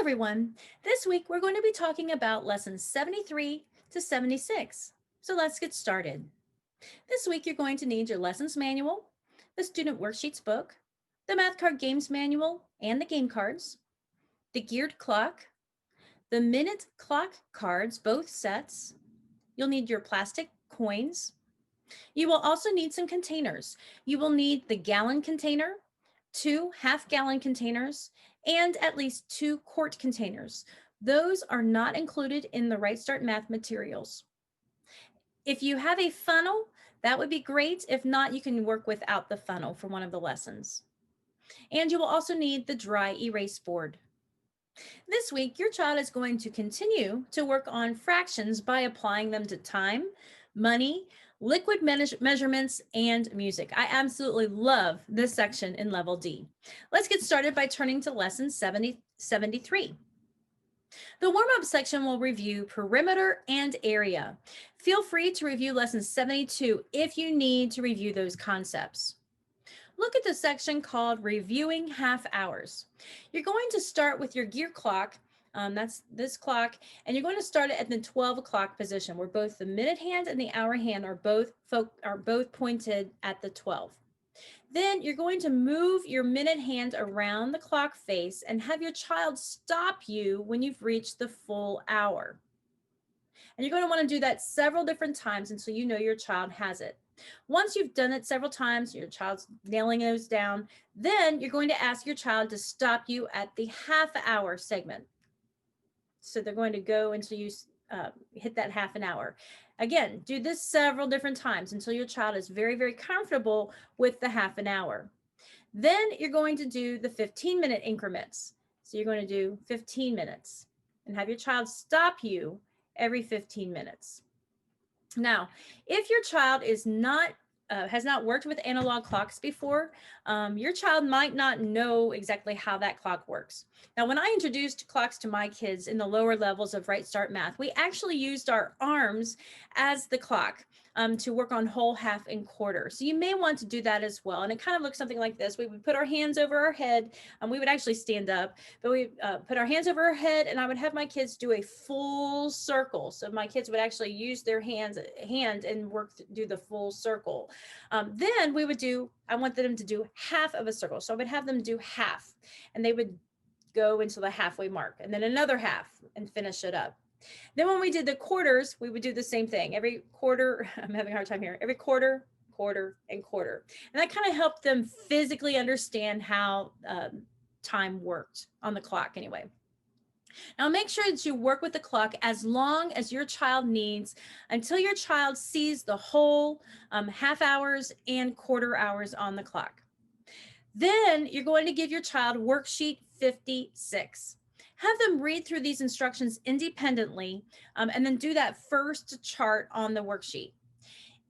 everyone. This week we're going to be talking about lessons 73 to 76. So let's get started. This week you're going to need your lessons manual, the student worksheets book, the math card games manual and the game cards, the geared clock, the minute clock cards, both sets. You'll need your plastic coins. You will also need some containers. You will need the gallon container, 2 half-gallon containers, and at least 2 quart containers. Those are not included in the Right Start Math materials. If you have a funnel, that would be great. If not, you can work without the funnel for one of the lessons. And you will also need the dry erase board. This week, your child is going to continue to work on fractions by applying them to time, money, liquid measurements, and music. I absolutely love this section in level D. Let's get started by turning to lesson 73. The warm-up section will review perimeter and area. Feel free to review lesson 72 if you need to review those concepts. Look at the section called Reviewing Half Hours. You're going to start with your gear clock, that's this clock, and you're going to start it at the 12 o'clock position where both the minute hand and the hour hand are both pointed at the 12. Then you're going to move your minute hand around the clock face and have your child stop you when you've reached the full hour. And you're going to want to do that several different times until you know your child has it. Once you've done it several times, your child's nailing those down, then you're going to ask your child to stop you at the half-hour segment. So they're going to go until you hit that half an hour. Again, do this several different times until your child is very, very comfortable with the half an hour. Then you're going to do the 15-minute increments. So you're going to do 15 minutes and have your child stop you every 15 minutes. Now, if your child is has not worked with analog clocks before, your child might not know exactly how that clock works. Now, when I introduced clocks to my kids in the lower levels of Right Start Math, we actually used our arms as the clock to work on whole, half, and quarter. So you may want to do that as well. And it kind of looks something like this. We would put our hands over our head, and we would actually stand up, but we put our hands over our head, and I would have my kids do a full circle. So my kids would actually use their hand and do the full circle. Then we would I want them to do half of a circle. So I would have them do half, and they would go into the halfway mark, and then another half and finish it up. Then when we did the quarters, we would do the same thing. Every quarter, I'm having a hard time here, every quarter, quarter, and quarter. And that kind of helped them physically understand how time worked on the clock anyway. Now make sure that you work with the clock as long as your child needs until your child sees the whole half hours and quarter hours on the clock. Then you're going to give your child worksheet 56. Have them read through these instructions independently and then do that first chart on the worksheet.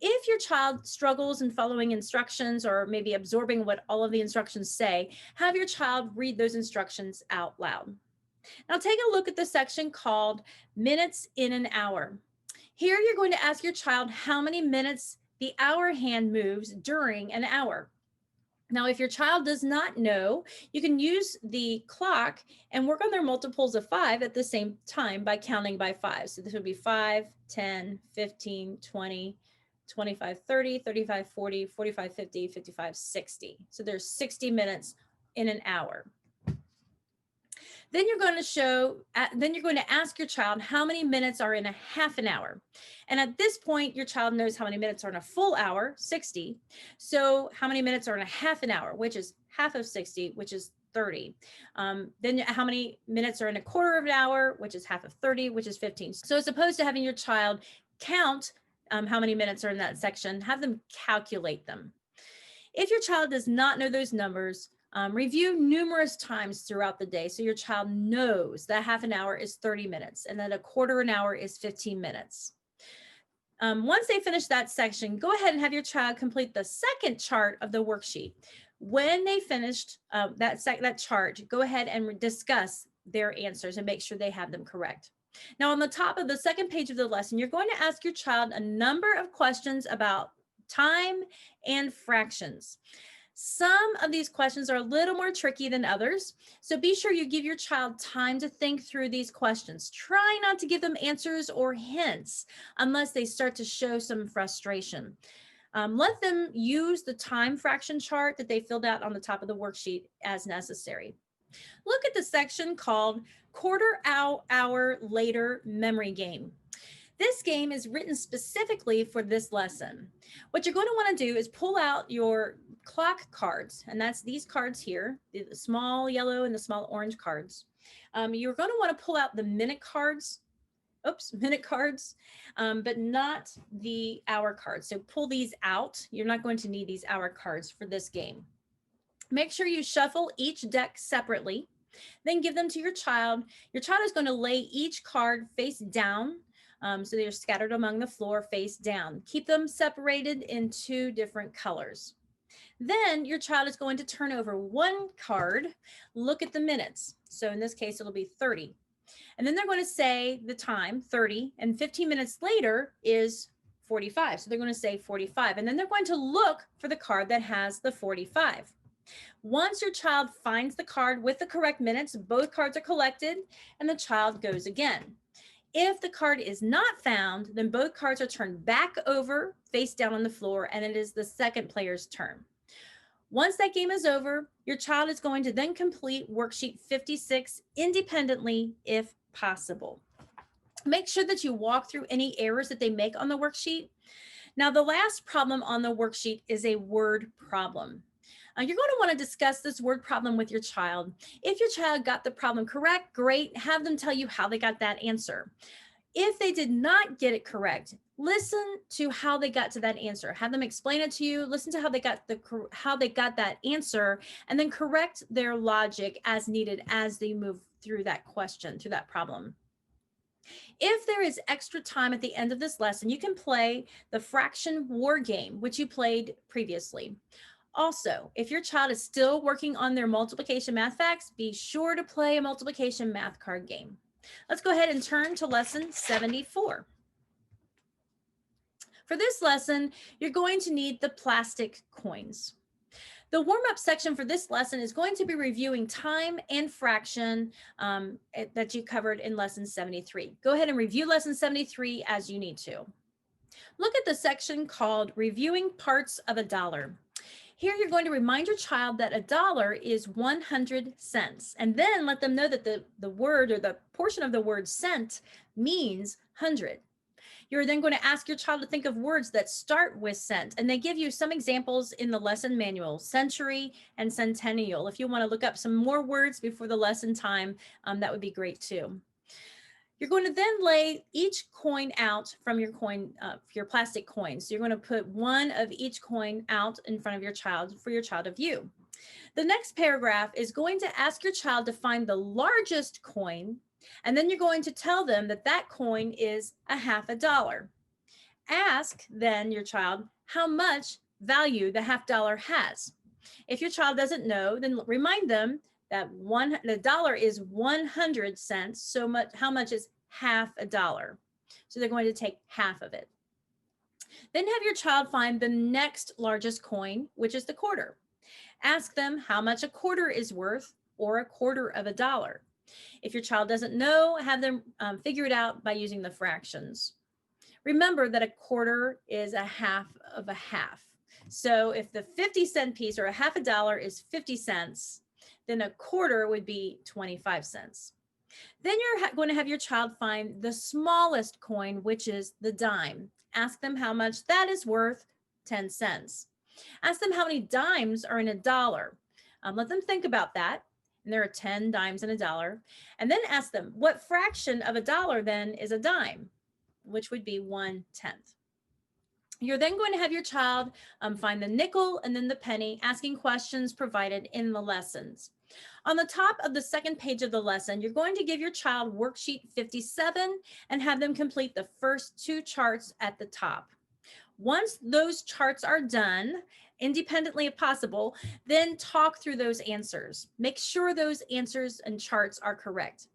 If your child struggles in following instructions or maybe absorbing what all of the instructions say, have your child read those instructions out loud. Now take a look at the section called Minutes in an Hour. Here you're going to ask your child how many minutes the hour hand moves during an hour. Now, if your child does not know, you can use the clock and work on their multiples of 5 at the same time by counting by 5. So this would be 5, 10, 15, 20, 25, 30, 35, 40, 45, 50, 55, 60. So there's 60 minutes in an hour. Then you're going to ask your child how many minutes are in a half an hour. And at this point, your child knows how many minutes are in a full hour, 60. So how many minutes are in a half an hour, which is half of 60, which is 30. Then how many minutes are in a quarter of an hour, which is half of 30, which is 15. So as opposed to having your child count how many minutes are in that section, have them calculate them. If your child does not know those numbers, review numerous times throughout the day so your child knows that half an hour is 30 minutes and that a quarter an hour is 15 minutes. Once they finish that section, go ahead and have your child complete the second chart of the worksheet. When they finished that chart, go ahead and discuss their answers and make sure they have them correct. Now on the top of the second page of the lesson, you're going to ask your child a number of questions about time and fractions. Some of these questions are a little more tricky than others, so be sure you give your child time to think through these questions. Try not to give them answers or hints unless they start to show some frustration. Let them use the time fraction chart that they filled out on the top of the worksheet as necessary. Look at the section called Quarter Hour Later Memory Game. This game is written specifically for this lesson. What you're going to want to do is pull out your clock cards, and that's these cards here, the small yellow and the small orange cards. You're going to want to pull out the minute cards, but not the hour cards. So pull these out. You're not going to need these hour cards for this game. Make sure you shuffle each deck separately, then give them to your child. Your child is going to lay each card face down. So they're scattered among the floor face down. Keep them separated in two different colors. Then your child is going to turn over one card, look at the minutes. So in this case, it'll be 30. And then they're going to say the time, 30, and 15 minutes later is 45. So they're going to say 45. And then they're going to look for the card that has the 45. Once your child finds the card with the correct minutes, both cards are collected and the child goes again. If the card is not found, then both cards are turned back over, face down on the floor, and it is the second player's turn. Once that game is over, your child is going to then complete worksheet 56 independently if possible. Make sure that you walk through any errors that they make on the worksheet. Now, the last problem on the worksheet is a word problem. You're going to want to discuss this word problem with your child. If your child got the problem correct, great. Have them tell you how they got that answer. If they did not get it correct, listen to how they got to that answer. Have them explain it to you. Listen to how they got that answer, and then correct their logic as needed as they move through that question, through that problem. If there is extra time at the end of this lesson, you can play the fraction war game, which you played previously. Also, if your child is still working on their multiplication math facts, be sure to play a multiplication math card game. Let's go ahead and turn to lesson 74. For this lesson, you're going to need the plastic coins. The warm-up section for this lesson is going to be reviewing time and fraction that you covered in lesson 73. Go ahead and review lesson 73 as you need to. Look at the section called Reviewing Parts of a Dollar. Here you're going to remind your child that a dollar is 100 cents, and then let them know that the word or the portion of the word cent means 100. You're then going to ask your child to think of words that start with cent, and they give you some examples in the lesson manual, century and centennial. If you want to look up some more words before the lesson time, that would be great too. You're going to then lay each coin out from your plastic coins. So you're going to put one of each coin out in front of your child for your child to view. The next paragraph is going to ask your child to find the largest coin, and then you're going to tell them that that coin is a half a dollar. Ask then your child how much value the half dollar has. If your child doesn't know, then remind them that the dollar is 100 cents. So how much is half a dollar? So they're going to take half of it. Then have your child find the next largest coin, which is the quarter. Ask them how much a quarter is worth, or a quarter of a dollar. If your child doesn't know, have them figure it out by using the fractions. Remember that a quarter is a half of a half. So if the 50-cent piece or a half a dollar is 50 cents, then a quarter would be 25 cents. Then you're going to have your child find the smallest coin, which is the dime. Ask them how much that is worth, 10 cents. Ask them how many dimes are in a dollar. Let them think about that. And there are 10 dimes in a dollar. And then ask them, what fraction of a dollar then is a dime, which would be 1/10. You're then going to have your child find the nickel and then the penny, asking questions provided in the lessons. On the top of the second page of the lesson, you're going to give your child worksheet 57 and have them complete the first two charts at the top. Once those charts are done, independently if possible, then talk through those answers. Make sure those answers and charts are correct.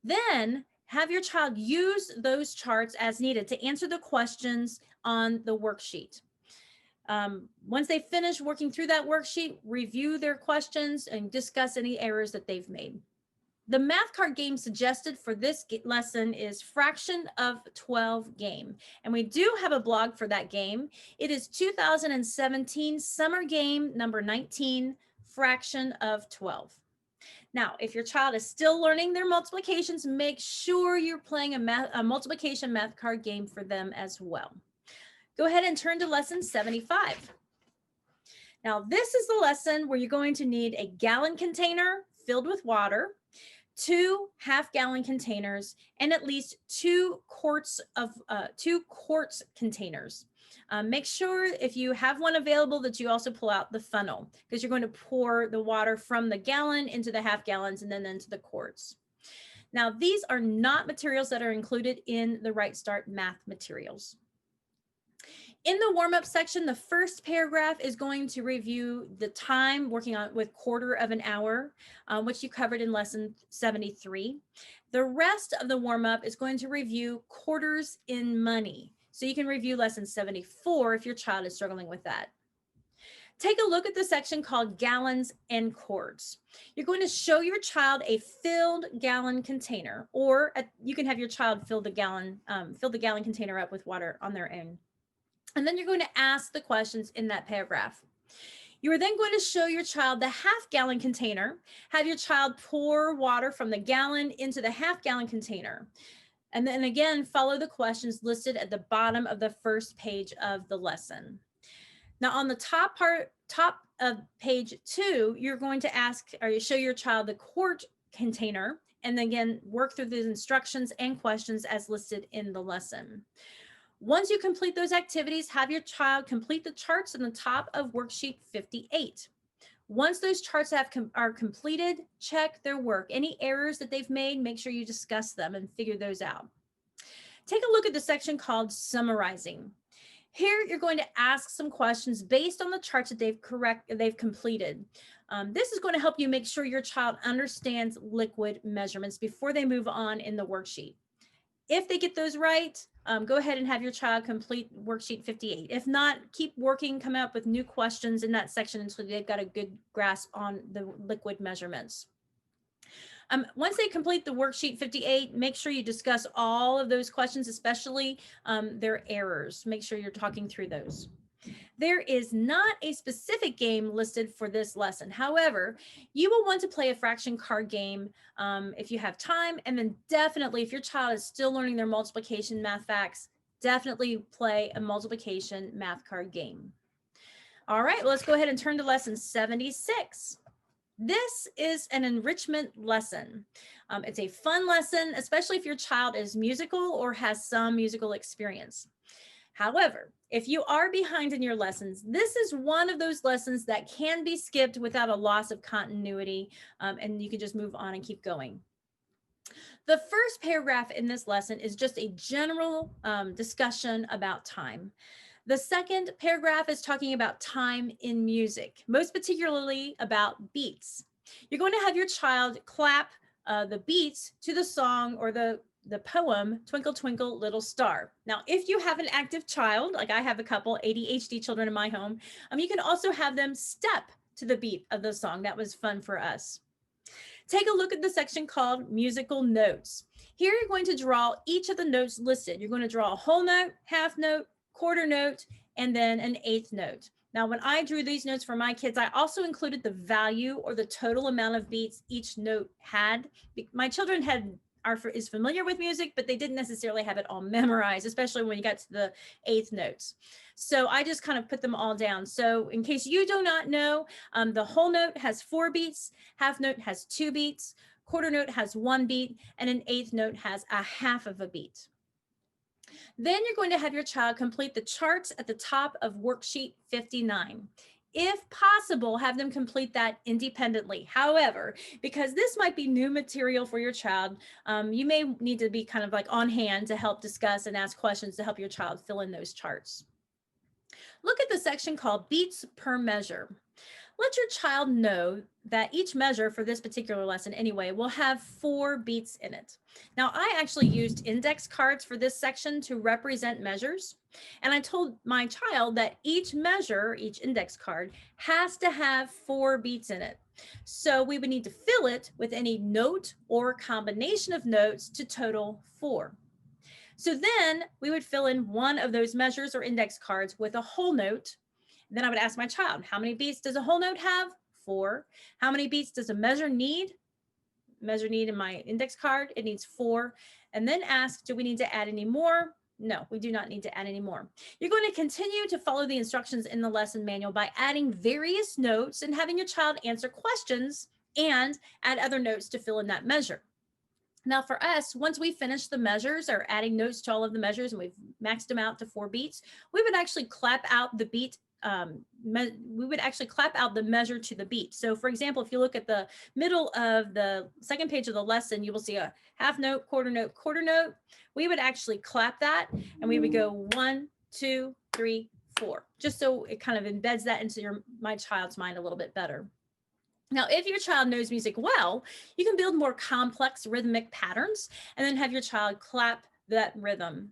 Then have your child use those charts as needed to answer the questions on the worksheet. Once they finish working through that worksheet, review their questions and discuss any errors that they've made. The math card game suggested for this lesson is fraction of 12 game. And we do have a blog for that game. It is 2017 summer game number 19, fraction of 12. Now, if your child is still learning their multiplications, make sure you're playing a multiplication math card game for them as well. Go ahead and turn to lesson 75. Now, this is the lesson where you're going to need a gallon container filled with water, 2 half-gallon containers, and at least 2 quarts containers. Make sure if you have one available that you also pull out the funnel, because you're going to pour the water from the gallon into the half gallons and then into the quarts. Now, these are not materials that are included in the Right Start math materials. In the warm-up section, the first paragraph is going to review the time working on with quarter of an hour, which you covered in lesson 73. The rest of the warm-up is going to review quarters in money. So you can review lesson 74 if your child is struggling with that. Take a look at the section called gallons and quarts. You're going to show your child a filled gallon container, or you can have your child fill the gallon container up with water on their own. And then you're going to ask the questions in that paragraph. You are then going to show your child the half-gallon container, have your child pour water from the gallon into the half-gallon container. And then again, follow the questions listed at the bottom of the first page of the lesson. Now on the top of page 2, you're going to ask or you show your child the quart container, and then again, work through the instructions and questions as listed in the lesson. Once you complete those activities, have your child complete the charts on the top of worksheet 58. Once those charts are completed, check their work. Any errors that they've made, make sure you discuss them and figure those out. Take a look at the section called summarizing. Here, you're going to ask some questions based on the charts that they've completed. This is going to help you make sure your child understands liquid measurements before they move on in the worksheet. If they get those right, go ahead and have your child complete worksheet 58. If not, keep working, come up with new questions in that section until they've got a good grasp on the liquid measurements. Once they complete the worksheet 58, make sure you discuss all of those questions, especially their errors. Make sure you're talking through those. There is not a specific game listed for this lesson. However, you will want to play a fraction card game if you have time, and then definitely if your child is still learning their multiplication math facts, definitely play a multiplication math card game. All right, well, let's go ahead and turn to lesson 76. This is an enrichment lesson. It's a fun lesson, especially if your child is musical or has some musical experience. However, if you are behind in your lessons, this is one of those lessons that can be skipped without a loss of continuity, and you can just move on and keep going. The first paragraph in this lesson is just a general discussion about time. The second paragraph is talking about time in music, most particularly about beats. You're going to have your child clap the beats to the song or the poem, Twinkle, Twinkle, Little Star. Now, if you have an active child, like I have a couple ADHD children in my home, you can also have them step to the beat of the song. That was fun for us. Take a look at the section called musical notes. Here you're going to draw each of the notes listed. You're going to draw a whole note, half note, quarter note, and then an eighth note. Now, when I drew these notes for my kids, I also included the value or the total amount of beats each note had. My children is familiar with music, but they didn't necessarily have it all memorized, especially when you got to the eighth notes. So I just kind of put them all down. So in case you do not know, the whole note has 4 beats, half note has 2 beats, quarter note has 1 beat, and an eighth note has a half of a beat. Then you're going to have your child complete the charts at the top of worksheet 59. If possible, have them complete that independently. However, because this might be new material for your child, you may need to be kind of like on hand to help discuss and ask questions to help your child fill in those charts. Look at the section called beats per measure. Let your child know that each measure for this particular lesson anyway will have 4 beats in it. Now, I actually used index cards for this section to represent measures. And I told my child that each measure, each index card, has to have 4 beats in it. So we would need to fill it with any note or combination of notes to total 4. So then we would fill in one of those measures or index cards with a whole note. Then I would ask my child, how many beats does a whole note have? 4. How many beats does a measure need? Measure need in my index card, it needs 4. And then ask, do we need to add any more? No, we do not need to add any more. You're going to continue to follow the instructions in the lesson manual by adding various notes and having your child answer questions and add other notes to fill in that measure. Now for us, once we finish the measures or adding notes to all of the measures and we've maxed them out to 4 beats, we would actually clap out the beat. We would actually clap out the measure to the beat. So for example, if you look at the middle of the second page of the lesson, you will see a half note, quarter note, quarter note. We would actually clap that and we would go 1, 2, 3, 4, just so it kind of embeds that into my child's mind a little bit better. Now, if your child knows music well, you can build more complex rhythmic patterns and then have your child clap that rhythm.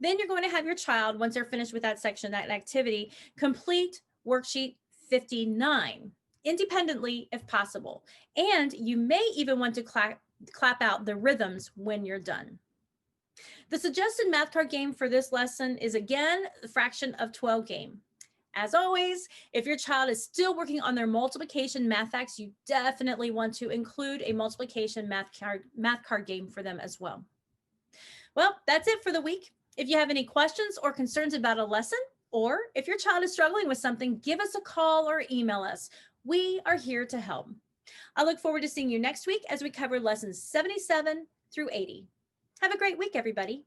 Then you're going to have your child, once they're finished with that section, that activity, complete worksheet 59 independently if possible. And you may even want to clap out the rhythms when you're done. The suggested math card game for this lesson is again the fraction of 12 game. As always, if your child is still working on their multiplication math facts, you definitely want to include a multiplication math card game for them as well. Well, that's it for the week. If you have any questions or concerns about a lesson, or if your child is struggling with something, give us a call or email us. We are here to help. I look forward to seeing you next week as we cover lessons 77 through 80. Have a great week, everybody.